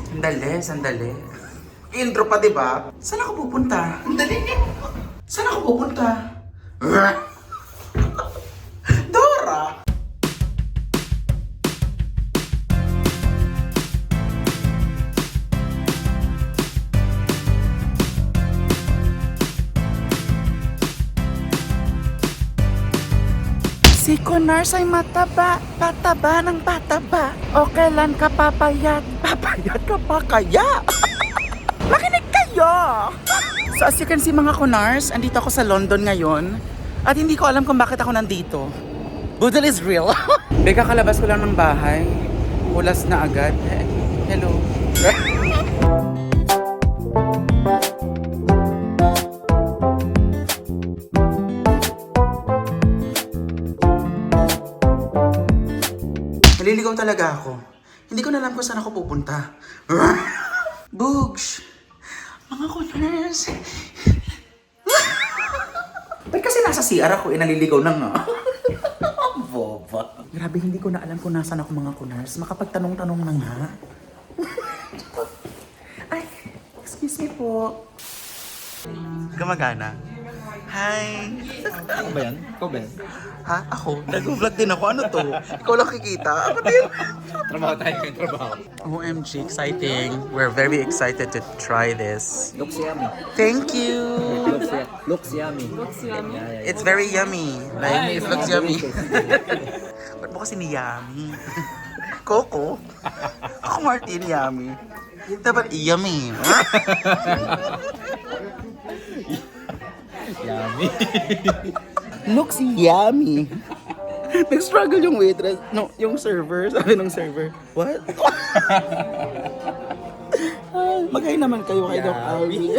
Sandali, sandali. Intro pa, diba? Saan ako pupunta? Sandali. Saan ako pupunta? Dora! Si Conars ay mataba, pataba ng pataba. O kailan ka papayat? Papayat ka pa kaya? Makinig kayo! So as you can see mga Conars, andito ako sa London ngayon. At hindi ko alam kung bakit ako nandito. Boodle is real. Beka, kalabas ko lang ng bahay. Ulas na agad. Hello. Naliligaw talaga ako. Hindi ko na alam kung saan ako pupunta. Bugs! Mga Conars! Ba't kasi nasa CR ako, naliligaw na nga. Boba. Grabe, hindi ko na alam kung nasaan ako mga Conars. Makapagtanong-tanong na nga. Ay, excuse me po. Gumagana. Hi! Ako ba yan? Ikaw ba yan? Ha? Ako? Nag-vlog din ako. Ano to? Ikaw lang kikita? Ako din. Trabaho tayo kayo, trabaho. OMG, exciting. We're very excited to try this. Looks yummy. Thank you! Looks yummy. It's very yummy. Like, it looks yummy. Ba't mo kasi ni Yummy? Coco? Ako Martin Yummy. Dapat yummy. Yummy. Looks yummy. Nag-struggle yung waitress. No, yung server. Sabi ng server, what? Magay naman kayo kay Doc Alvin.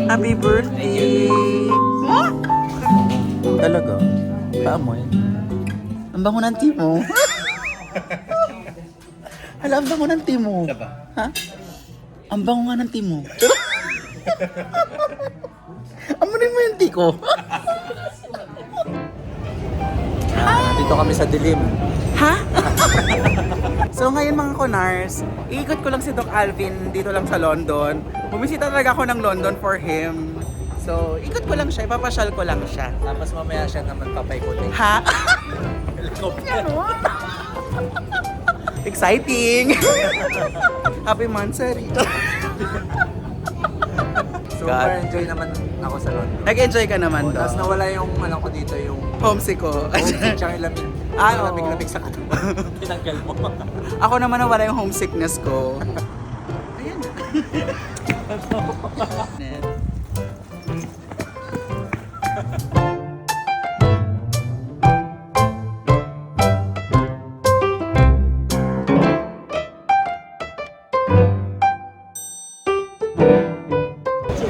Happy birthday! Talaga? Paamoy? Ang bango ng tea mo. Hala, ang bango ng tea mo. Ha? Ang bango nga ng tea mo. Amunin mo yung tea ko. Dito kami sa dilim. Ha? So ngayon mga Conars, iikot ko lang si Doc Alvin dito lang sa London. Bumisita talaga ako ng London for him. So, ikot ko lang siya, ipapasyal ko lang siya. Tapos mamaya siya naman papaikutin. Ha? Exciting! Happy Mansari! Super enjoy naman ako sa London. Nag-enjoy ka naman doon. Tapos nawala yung ano ko dito, yung Homesick ko. homesick tsaka yung lamig. Ah, oo. Lamig-lamig sa katawan. Tinanggal mo. Ako naman nawala yung homesickness ko. Ayan.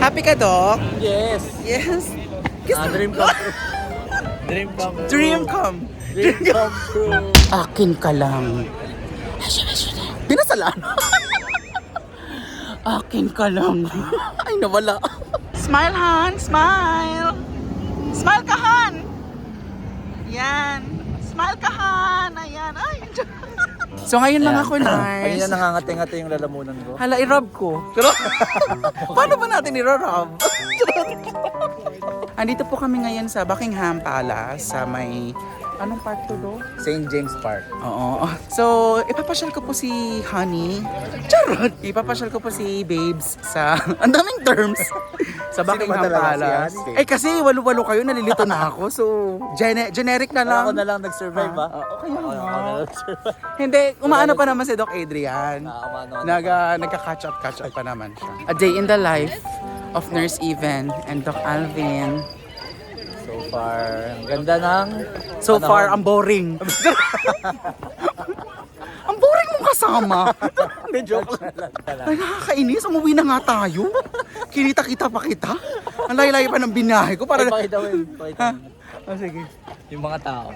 Happy ka, Doc? Yes. Yes. Dream come true. Dream come true. Dream come. Dream come true. Akin ka lang. Pinasalaan. Akin ka lang. Ay, nawala. Smile, Han. Smile. Smile ka, Han. Yan. Smile ka, Han. Ayan. Ay. So ngayon mga Conars. Kanina nangangati-ngati yung lalamunan ko. Hala, i-rub ko. Paano ba natin i-rub? Andito po kami ngayon sa Buckingham Palace sa may... Anong park to do? St. James Park. Oo. So, ipapasyal ko po si Honey. Charot! Ipapasyal ko po si Babes sa... Ang daming terms! Sa Buckingham Sino ba talaga? Palace. Si Honey? Eh kasi walo-walo kayo, nalilito na ako. So, generic na lang. Ako na lang nag-survive ba? Okay Ako na lang nag-survive. Hindi, umaano pa naman si Doc Adrian. Umano. Nagka-catch up pa naman siya. A day in the life of Nurse Even and Doc Alvin. So far, ang ganda ng... So far, ang boring. Ang boring mong kasama. Hindi, joke lang. Ay, nakakainis. Umuwi na nga tayo. Kinita-kita pa kita. Ang layo-layo pa ng binahe ko. Para... Pakita mo yun. Ha? Oh, sige. Yung mga tao.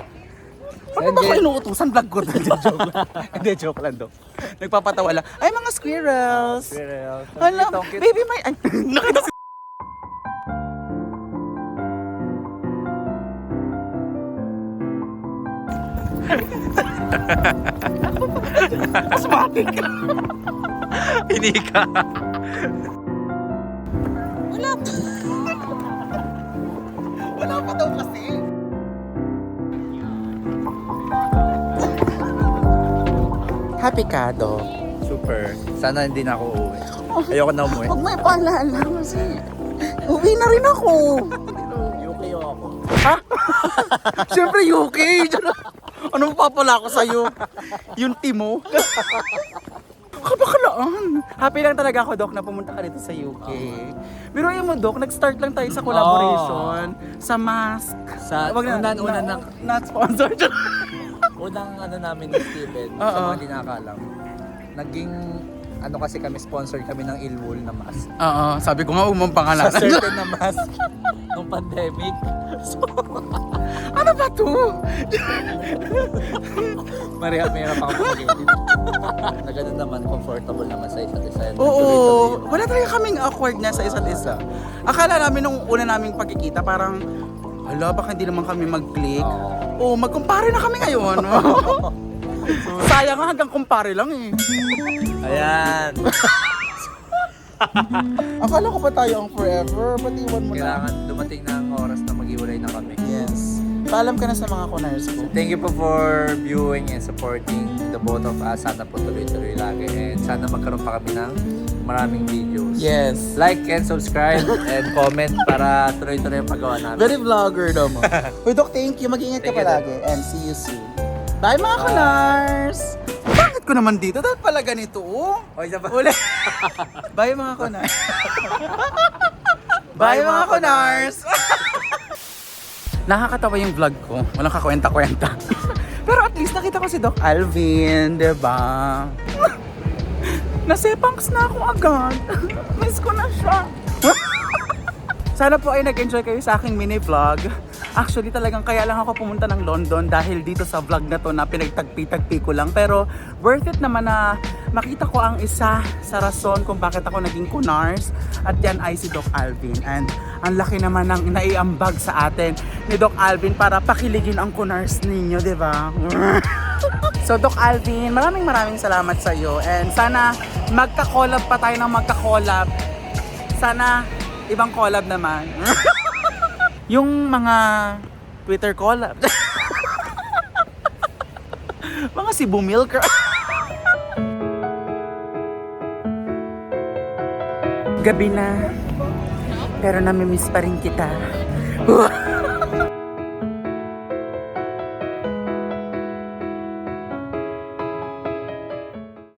Ano ba ko inuutusan? Vlog ko. Joke lang. Hindi, joke lang, Dok. Nagpapatawa lang. Ay, mga squirrels. Squirrel. Hala, baby, may... Ay, nakita si... Asthmatic. Hindi ka. Wala pa daw kasi. Happy ka, Dok? Super. Sana hindi na ako uuwi. Ayoko na umuwi. Huwag may paalala kasi uwi na rin ako. UK ako. Ha? Siyempre UK. Ano papala ako sa'yo? Yung timo? Kabakalaan. Happy lang talaga ako, Dok, na pumunta ka dito sa UK. Pero yun mo, Dok, nag-start lang tayo sa collaboration. Sa mask. Sa unan Not sponsored. unang ano namin ni Steven, sa Oo. mga hindi nakakalam. Naging ano kasi kami, sponsored kami ng Ilwool na mask. Oo, sabi ko nga umang pangalan. Sa certain na mask nung pandemic. Ano ba to? Mahirap ako mag-edit. Na ganun naman, comfortable naman sa isa't isa. Oo, wala talaga kaming awkward na sa isa't isa. Akala namin nung una naming pagkikita, parang, hala, baka hindi naman kami mag-click. Oo, magkumpare na kami ngayon. Sayang nga, hanggang kumpare lang eh. Ayan. Akala ko pa tayo ang forever, ba't iwan mo na? Kailangan dumating na ang oras na mag-iwalay na kami. Yes. Paalam ka na sa mga kunars ko. Thank you po for viewing and supporting the both of us. Sana po tuloy-tuloy lagi. And sana magkaroon pa kami ng maraming videos. Yes. Like and subscribe and comment para tuloy-tuloy ang paggawa namin. Very vlogger naman. Uy, Dok, thank you. Mag-ingat ka Thank you, palagi. And see you soon. Bye mga kunars! Bakit ko naman dito? Dahil pala ganito, oh. O, isa pa. Uli. Bye mga kunars. Bye mga kunars. Nakakatawa yung vlog ko. Walang kakwenta-kwenta. Pero at least nakita ko si Doc Alvin, diba? Nasepangs na ako agad. Miss ko na siya. Sana po ay nag-enjoy kayo sa aking mini vlog. Actually talagang kaya lang ako pumunta ng London dahil dito sa vlog na to na pinagtagpi-tagpi ko lang. Pero worth it naman na makita ko ang isa sa rason kung bakit ako naging kunars. At yan ay si Doc Alvin. And ang laki naman ng naiambag sa atin ni Doc Alvin para pakiligin ang kunars ninyo, di ba? So Doc Alvin, maraming salamat sa iyo. And sana magka-collab pa tayo ng magka-collab. Sana ibang collab naman. Yung mga Twitter collab. Mga Cebu Milker. Gabi na. Pero namimiss pa rin kita.